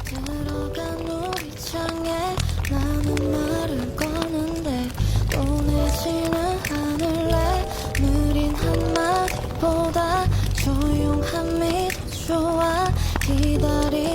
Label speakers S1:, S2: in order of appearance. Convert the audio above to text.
S1: 들어간 우리 창에 나는 말을 거는데 보내지는 않을래. 느린 한마디보다 조용함이 더 좋아. 기다리